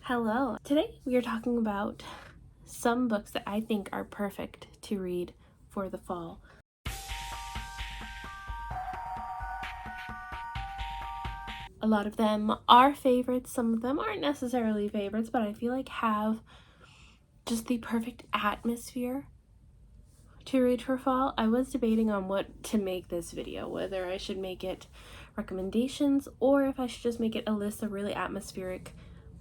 Hello. Today we are talking about some books that I think are perfect to read for the fall. A lot of them are favorites, some of them aren't necessarily favorites, but I feel like have just the perfect atmosphere to read for fall. I was debating on what to make this video, whether I should make it recommendations or if I should just make it a list of really atmospheric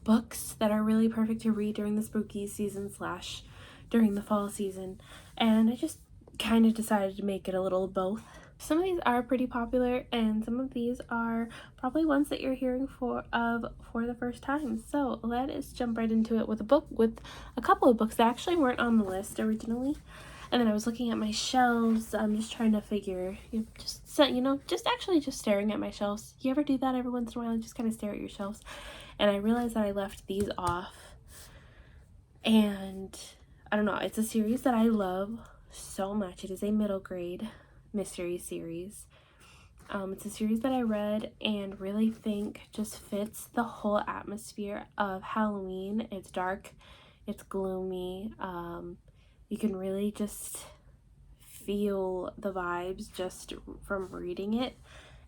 books that are really perfect to read during the spooky season / during the fall season, and I just kind of decided to make it a little of both. Some of these are pretty popular and some of these are probably ones that you're hearing for the first time. So let us jump right into it with a couple of books that actually weren't on the list originally. And then I was looking at my shelves. I'm just trying to figure, just staring at my shelves. You ever do that every once in a while? Just kind of stare at your shelves. And I realized that I left these off. And I don't know, it's a series that I love so much. It is a middle grade mystery series. It's a series that I read and really think just fits the whole atmosphere of Halloween. It's dark, it's gloomy. You can really just feel the vibes just from reading it,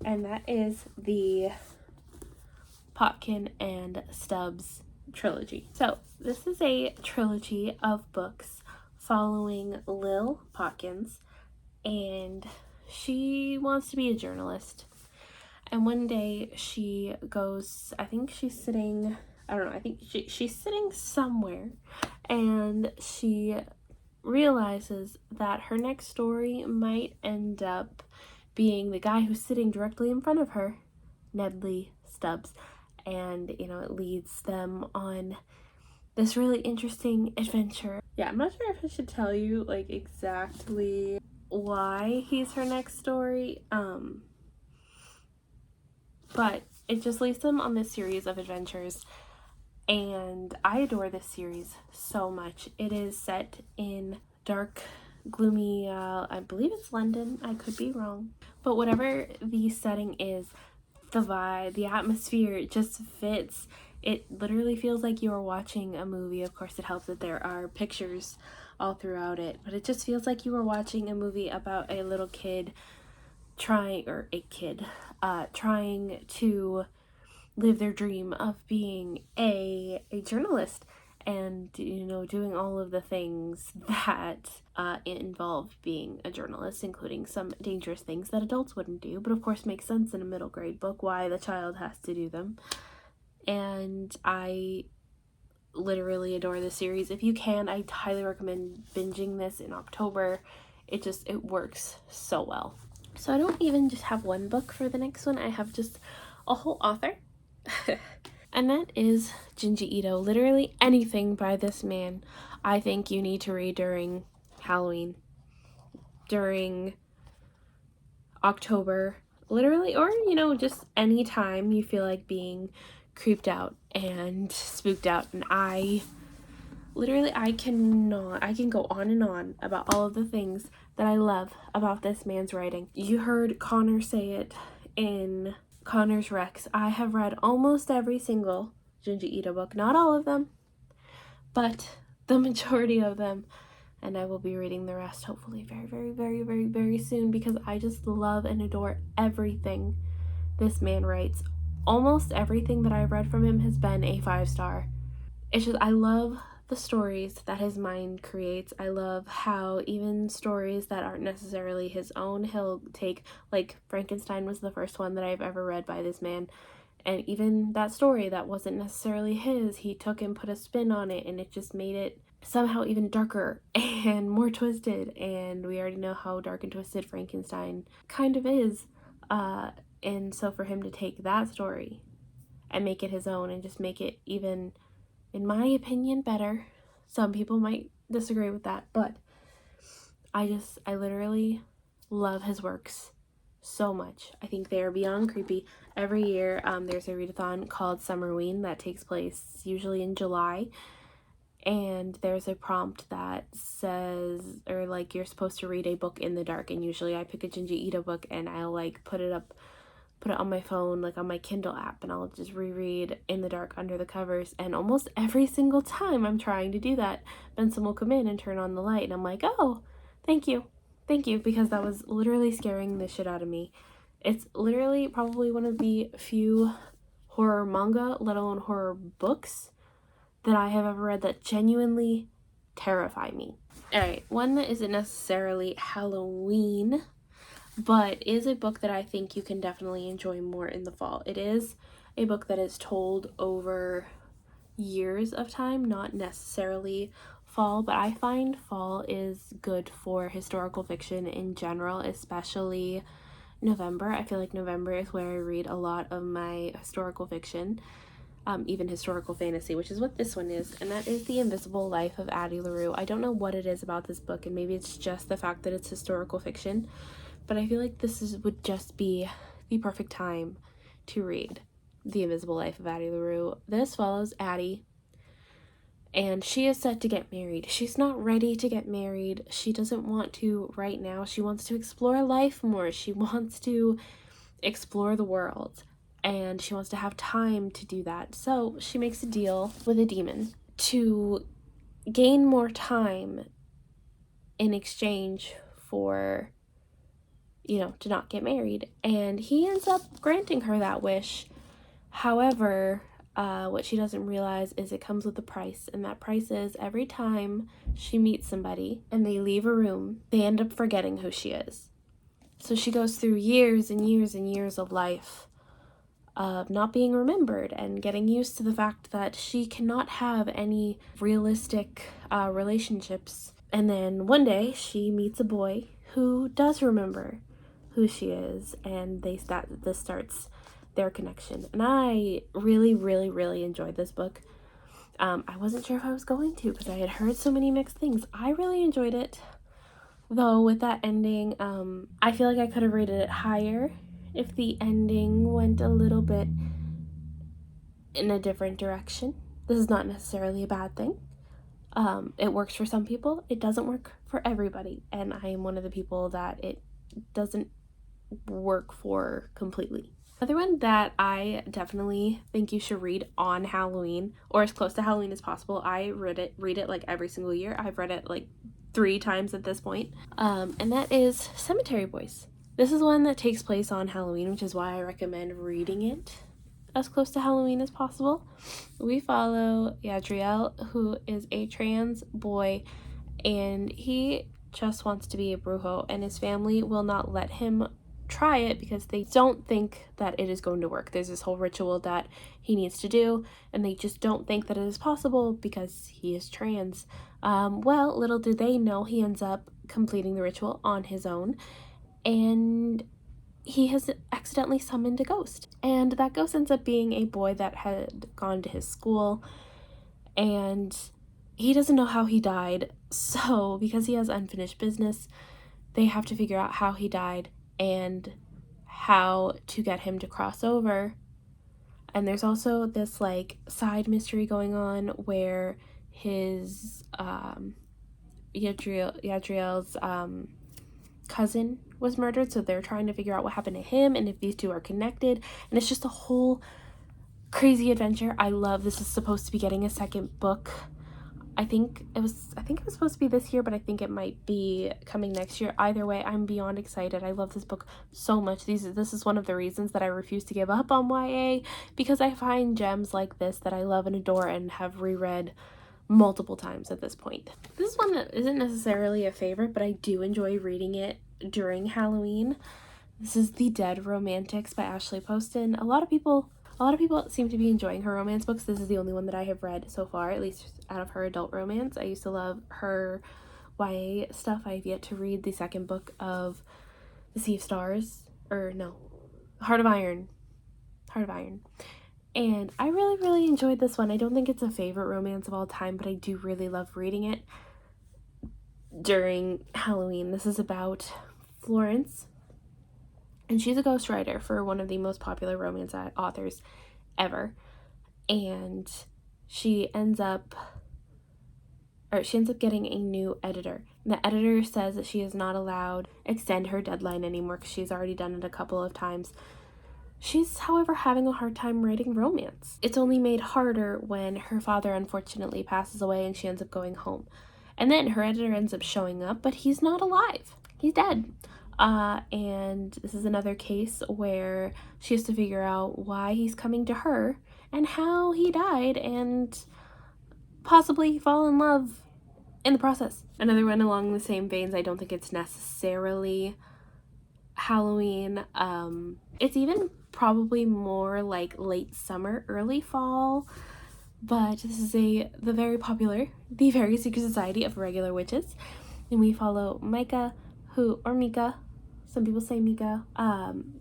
and that is the Potkin and Stubbs trilogy. So this is a trilogy of books following Lil Potkins, and she wants to be a journalist. And one day she goes, I think she's sitting, I don't know, I think she's sitting somewhere, and she realizes that her next story might end up being the guy who's sitting directly in front of her, Nedley Stubbs. And, it leads them on this really interesting adventure. Yeah, I'm not sure if I should tell you, exactly why he's her next story, but it just leads them on this series of adventures, and I adore this series so much. It is set in dark, gloomy, I believe it's London, I could be wrong, but whatever the setting is, the vibe, the atmosphere, it just fits. It literally feels like you are watching a movie. Of course, it helps that there are pictures all throughout it, but it just feels like you are watching a movie about a little kid trying to live their dream of being a journalist, and doing all of the things that involve being a journalist, including some dangerous things that adults wouldn't do, but of course makes sense in a middle grade book why the child has to do them. And I literally adore this series. If you can, I highly recommend binging this in October. It works so well. So I don't even just have one book for the next one, I have just a whole author. And that is Junji Ito. Literally anything by this man I think you need to read during Halloween, during October, literally, or just any time you feel like being creeped out and spooked out. And I can go on and on about all of the things that I love about this man's writing. You heard Connor say it in Connor's Rex. I have read almost every single Junji Ito book, not all of them, but the majority of them, and I will be reading the rest hopefully very, very, very, very, very soon, because I just love and adore everything this man writes. Almost everything that I've read from him has been a 5-star. It's just, I love the stories that his mind creates. I love how even stories that aren't necessarily his own, he'll take, like Frankenstein was the first one that I've ever read by this man, and even that story that wasn't necessarily his, he took and put a spin on it, and it just made it somehow even darker and more twisted. And we already know how dark and twisted Frankenstein kind of is, and so for him to take that story and make it his own and just make it even, in my opinion, better. Some people might disagree with that, but I literally love his works so much. I think they are beyond creepy. Every year there's a readathon called Summerween that takes place usually in July, and there's a prompt that says, or you're supposed to read a book in the dark, and usually I pick a Junji Ito book and I'll put it up put it on my phone, like on my Kindle app, and I'll just reread In the Dark Under the Covers. And almost every single time I'm trying to do that, Benson will come in and turn on the light, and I'm like, oh, thank you, because that was literally scaring the shit out of me. It's literally probably one of the few horror manga, let alone horror books, that I have ever read that genuinely terrify me. Alright, one that isn't necessarily Halloween, but is a book that I think you can definitely enjoy more in the fall. It is a book that is told over years of time, not necessarily fall, but I find fall is good for historical fiction in general, especially November. I feel like November is where I read a lot of my historical fiction, even historical fantasy, which is what this one is, and that is The Invisible Life of Addie LaRue. I don't know what it is about this book, and maybe it's just the fact that it's historical fiction, but I feel like would just be the perfect time to read The Invisible Life of Addie LaRue. This follows Addie, and she is set to get married. She's not ready to get married. She doesn't want to right now. She wants to explore life more. She wants to explore the world, and she wants to have time to do that. So she makes a deal with a demon to gain more time in exchange for, to not get married. And he ends up granting her that wish. However, what she doesn't realize is it comes with a price, and that price is every time she meets somebody and they leave a room, they end up forgetting who she is. So she goes through years and years and years of life of not being remembered and getting used to the fact that she cannot have any realistic relationships. And then one day she meets a boy who does remember who she is, and this starts their connection. And I really, really, really enjoyed this book. I wasn't sure if I was going to, because I had heard so many mixed things. I really enjoyed it, though with that ending, I feel like I could have rated it higher if the ending went a little bit in a different direction. This is not necessarily a bad thing. It works for some people. It doesn't work for everybody, and I am one of the people that it doesn't work for completely. Another one that I definitely think you should read on Halloween, or as close to Halloween as possible. I read it like every single year. I've read it like 3 times at this point. And that is Cemetery Boys. This is one that takes place on Halloween, which is why I recommend reading it as close to Halloween as possible. We follow Yadriel, who is a trans boy, and he just wants to be a brujo, and his family will not let him try it because they don't think that it is going to work. There's this whole ritual that he needs to do, and they just don't think that it is possible because he is trans. Well, little did they know, he ends up completing the ritual on his own, and he has accidentally summoned a ghost. And that ghost ends up being a boy that had gone to his school, and he doesn't know how he died. So because he has unfinished business, they have to figure out how he died and how to get him to cross over. And there's also this like side mystery going on where his Yadriel's cousin was murdered, so they're trying to figure out what happened to him and if these two are connected, and it's just a whole crazy adventure. I love this. Is supposed to be getting a second book. I think it was supposed to be this year, but I think it might be coming next year. Either way, I'm beyond excited. I love this book so much. This is one of the reasons that I refuse to give up on YA, because I find gems like this that I love and adore and have reread multiple times at this point. This is one that isn't necessarily a favorite, but I do enjoy reading it during Halloween. This is The Dead Romantics by Ashley Poston. A lot of people seem to be enjoying her romance books. This is the only one that I have read so far, at least out of her adult romance. I used to love her YA stuff. I have yet to read the second book of The Sea of Stars, or no, Heart of Iron. And I really, really enjoyed this one. I don't think it's a favorite romance of all time, but I do really love reading it during Halloween. This is about Florence, and she's a ghostwriter for one of the most popular romance authors ever. And she ends up getting a new editor. And the editor says that she is not allowed to extend her deadline anymore because she's already done it a couple of times. She's, however, having a hard time writing romance. It's only made harder when her father unfortunately passes away and she ends up going home. And then her editor ends up showing up, but he's not alive. He's dead. And this is another case where she has to figure out why he's coming to her and how he died and possibly fall in love in the process. Another one along the same veins, I don't think it's necessarily Halloween. It's even probably more like late summer, early fall, but this is the very popular The Very Secret Society of Regular Witches, and we follow Micah, or Mika, some people say Mika.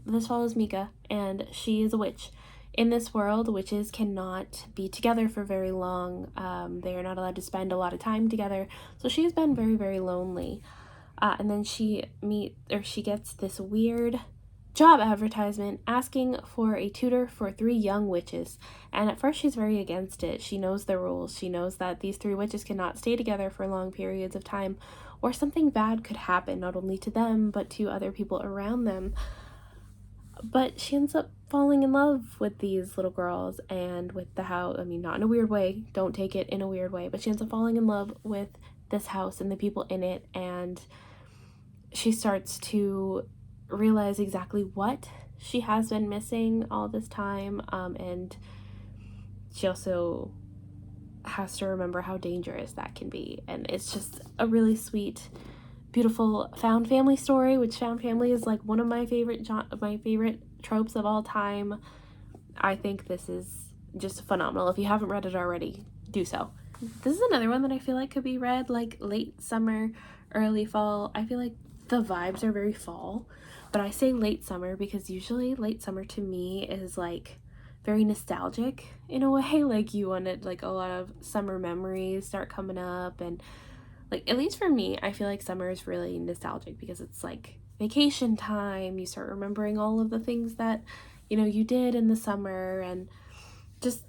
This follows Mika, and she is a witch. In this world, witches cannot be together for very long. They are not allowed to spend a lot of time together, so she's been very, very lonely. And then she gets this weird job advertisement asking for a tutor for 3 young witches. And at first she's very against it. She knows the rules. She knows that these 3 witches cannot stay together for long periods of time, or something bad could happen, not only to them, but to other people around them. But she ends up falling in love with these little girls and with the house. I mean, not in a weird way. Don't take it in a weird way. But she ends up falling in love with this house and the people in it. And she starts to realize exactly what she has been missing all this time. And she also has to remember how dangerous that can be. And it's just a really sweet, beautiful found family story, which found family is like one of my favorite tropes of all time. I think this is just phenomenal. If you haven't read it already, do so. This is another one that I feel like could be read like late summer, early fall. I feel like the vibes are very fall, but I say late summer because usually late summer to me is like very nostalgic in a way. Like you wanted, like a lot of summer memories start coming up, and like, at least for me, I feel like summer is really nostalgic because it's like vacation time. You start remembering all of the things that, you know, you did in the summer, and just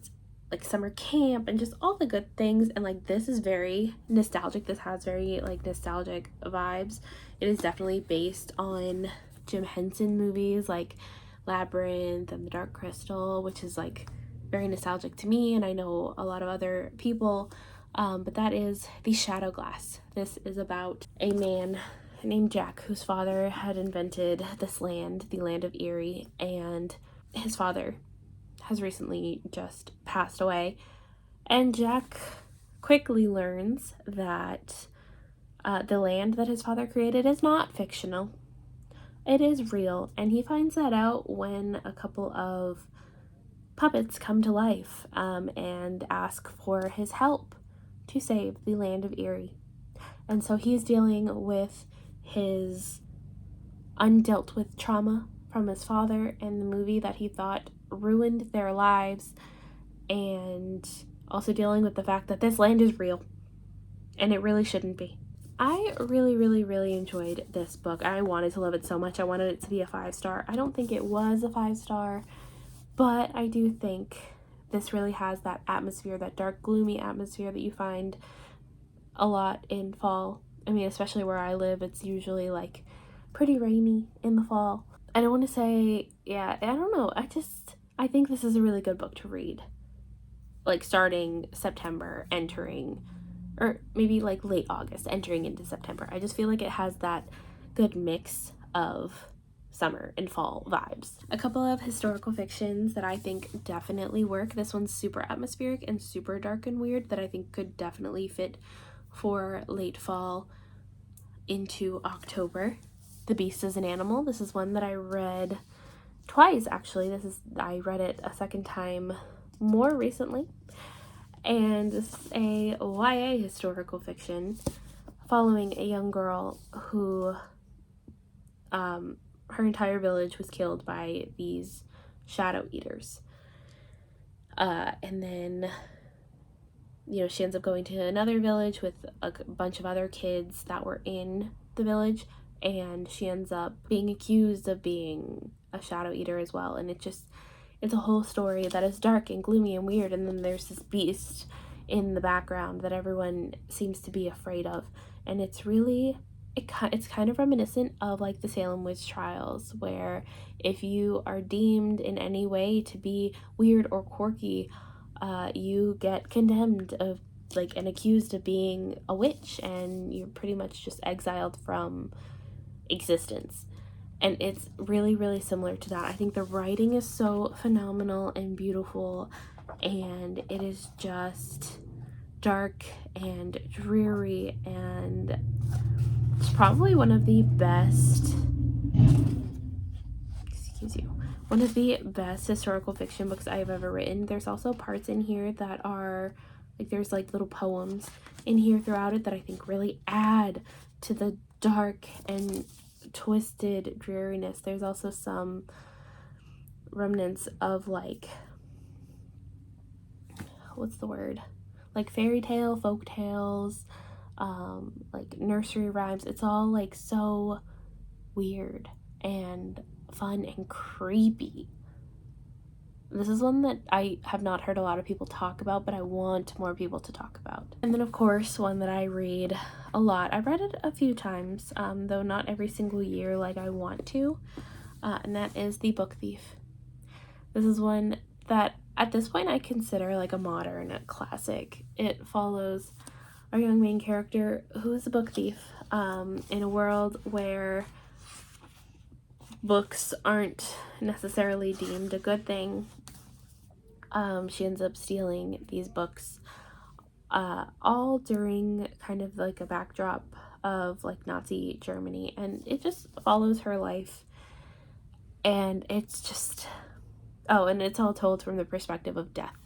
like summer camp and just all the good things. And like, this is very nostalgic. This has very like nostalgic vibes. It is definitely based on Jim Henson movies like Labyrinth and The Dark Crystal, which is like very nostalgic to me, and I know a lot of other people. But that is The Shadow Glass. This is about a man named Jack whose father had invented this land, the land of Erie, and his father has recently just passed away. And Jack quickly learns that the land that his father created is not fictional. It is real, and he finds that out when a couple of puppets come to life and ask for his help to save the land of Erie. And so he's dealing with his undealt with trauma from his father and the movie that he thought ruined their lives, and also dealing with the fact that this land is real and it really shouldn't be. I really, really, really enjoyed this book. I wanted to love it so much. I wanted it to be a 5-star. I don't think it was a 5-star, but I do think this really has that atmosphere, that dark, gloomy atmosphere that you find a lot in fall. I mean, especially where I live, it's usually like pretty rainy in the fall. I don't want to say, yeah, I don't know. I think this is a really good book to read. Like starting September, or maybe like late August, entering into September. I just feel like it has that good mix of summer and fall vibes. A couple of historical fictions that I think definitely work. This one's super atmospheric and super dark and weird that I think could definitely fit for late fall into October. The Beast is an Animal. This is one that I read twice, actually. I read it a second time more recently. And this is a YA historical fiction following a young girl who her entire village was killed by these shadow eaters. And then, you know, she ends up going to another village with a bunch of other kids that were in the village, and she ends up being accused of being a shadow eater as well. And it's a whole story that is dark and gloomy and weird, and then there's this beast in the background that everyone seems to be afraid of, and it's really it's kind of reminiscent of like the Salem witch trials, where if you are deemed in any way to be weird or quirky, you get condemned of like and accused of being a witch, and you're pretty much just exiled from existence. And it's really, really similar to that. I think the writing is so phenomenal and beautiful, and it is just dark and dreary, and it's probably one of the best, one of the best historical fiction books I have ever written. There's also parts in here that are like, there's like little poems in here throughout it that I think really add to the dark and twisted dreariness. There's also some remnants of like, what's the word, like fairy tale, folk tales, like nursery rhymes. It's all like so weird and fun and creepy. This is one that I have not heard a lot of people talk about, but I want more people to talk about. And then of course, one that I read a lot, I've read it a few times, though not every single year like I want to, and that is The Book Thief. This is one that at this point I consider like a modern classic. It follows our young main character who is a book thief in a world where books aren't necessarily deemed a good thing. She ends up stealing these books all during kind of like a backdrop of like Nazi Germany, and it just follows her life, and it's just, oh, and it's all told from the perspective of death.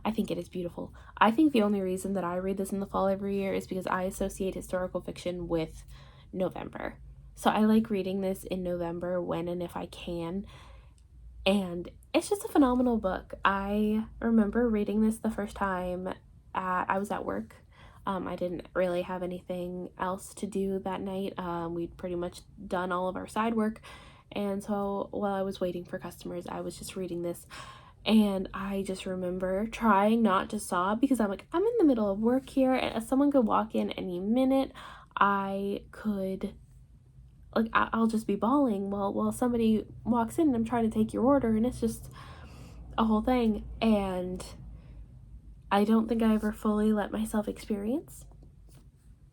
I think it is beautiful. I think the only reason that I read this in the fall every year is because I associate historical fiction with November. So I like reading this in November when and if I can. And it's just a phenomenal book. I remember reading this the first time I was at work. I didn't really have anything else to do that night. We'd pretty much done all of our side work. And so while I was waiting for customers, I was just reading this. And I just remember trying not to sob because I'm like, I'm in the middle of work here, and someone could walk in any minute. I could, like, I'll just be bawling while somebody walks in and I'm trying to take your order, and it's just a whole thing. And I don't think I ever fully let myself experience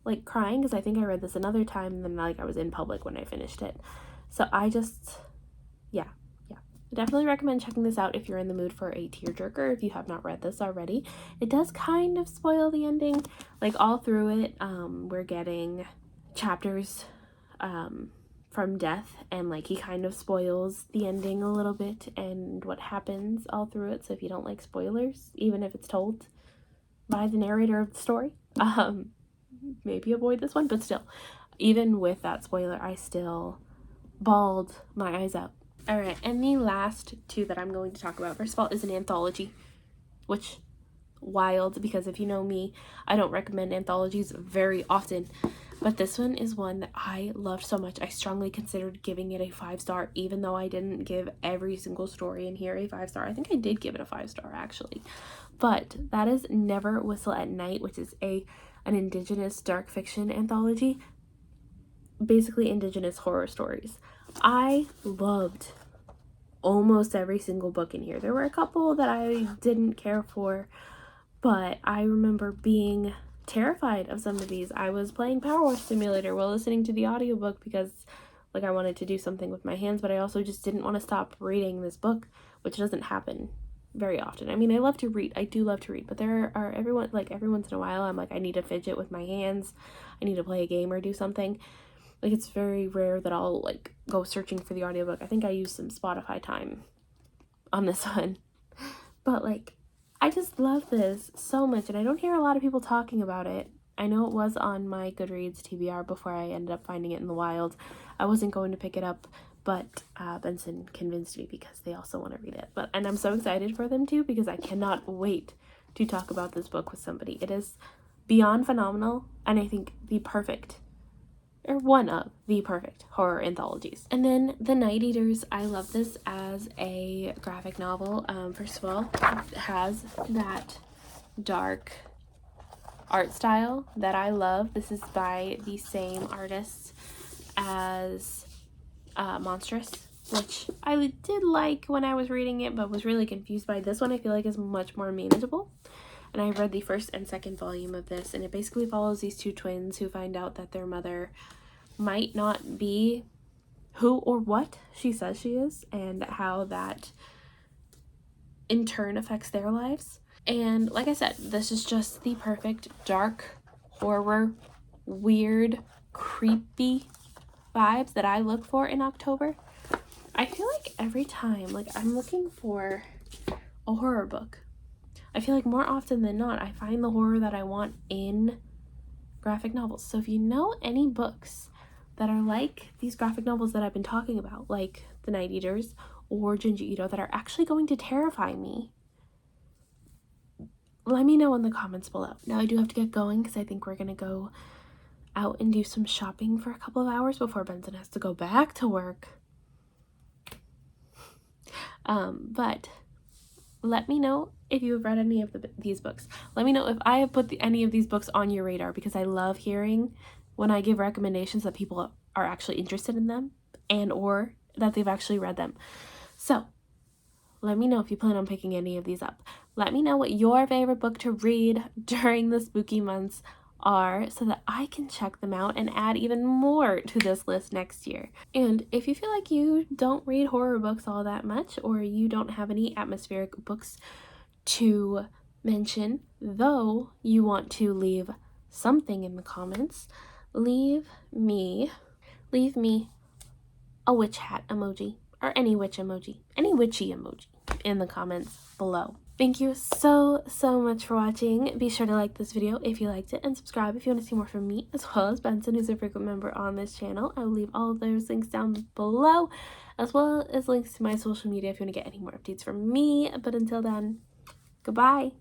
like crying, because I think I read this another time and then like I was in public when I finished it. So I just, yeah. Definitely recommend checking this out if you're in the mood for a tearjerker, if you have not read this already. It does kind of spoil the ending. Like all through it, we're getting chapters from Death, and like he kind of spoils the ending a little bit and what happens all through it. So if you don't like spoilers, even if it's told by the narrator of the story, maybe avoid this one. But still, even with that spoiler, I still bawled my eyes out. All right, and the last two that I'm going to talk about, first of all, is an anthology, which, wild, because if you know me, I don't recommend anthologies very often, but this one is one that I loved so much. I strongly considered giving it a 5-star, even though I didn't give every single story in here a 5-star. I think I did give it a 5-star, actually, but that is Never Whistle at Night, which is an Indigenous dark fiction anthology, basically Indigenous horror stories. I loved almost every single book in here. There were a couple that I didn't care for, but I remember being terrified of some of these. I was playing Power Wash Simulator while listening to the audiobook because like I wanted to do something with my hands, but I also just didn't want to stop reading this book, which doesn't happen very often. I mean, I love to read. I do love to read, but there are every once in a while I'm like, I need to fidget with my hands. I need to play a game or do something. Like, it's very rare that I'll, like, go searching for the audiobook. I think I used some Spotify time on this one. But, like, I just love this so much, and I don't hear a lot of people talking about it. I know it was on my Goodreads TBR before I ended up finding it in the wild. I wasn't going to pick it up, but Benson convinced me because they also want to read it. And I'm so excited for them too, because I cannot wait to talk about this book with somebody. It is beyond phenomenal, and I think one of the perfect horror anthologies. And then The Night Eaters, I love this as a graphic novel. First of all, it has that dark art style that I love. This is by the same artist as Monstrous, which I did like when I was reading it, but was really confused by. This one I feel like is much more manageable. And I read the first and second volume of this, and it basically follows these two twins who find out that their mother might not be who or what she says she is, and how that in turn affects their lives. And like I said, this is just the perfect dark horror, weird, creepy vibes that I look for in October. I feel like every time, like, I'm looking for a horror book, I feel like more often than not, I find the horror that I want in graphic novels. So if you know any books that are like these graphic novels that I've been talking about, like The Night Eaters or Junji Ito, that are actually going to terrify me, let me know in the comments below. Now I do have to get going because I think we're going to go out and do some shopping for a couple of hours before Benson has to go back to work. But let me know if you have read any of these books. Let me know if I have put any of these books on your radar, because I love hearing when I give recommendations that people are actually interested in them and or that they've actually read them. So let me know if you plan on picking any of these up. Let me know what your favorite book to read during the spooky months are, so that I can check them out and add even more to this list next year. And if you feel like you don't read horror books all that much, or you don't have any atmospheric books to mention, though you want to leave something in the comments, leave me a witch hat emoji, or any witch emoji, any witchy emoji in the comments below. Thank you so much for watching. Be sure to like this video if you liked it, and subscribe if you want to see more from me, as well as Benson, who's a frequent member on this channel. I will leave all of those links down below, as well as links to my social media if you want to get any more updates from me. But until then, goodbye.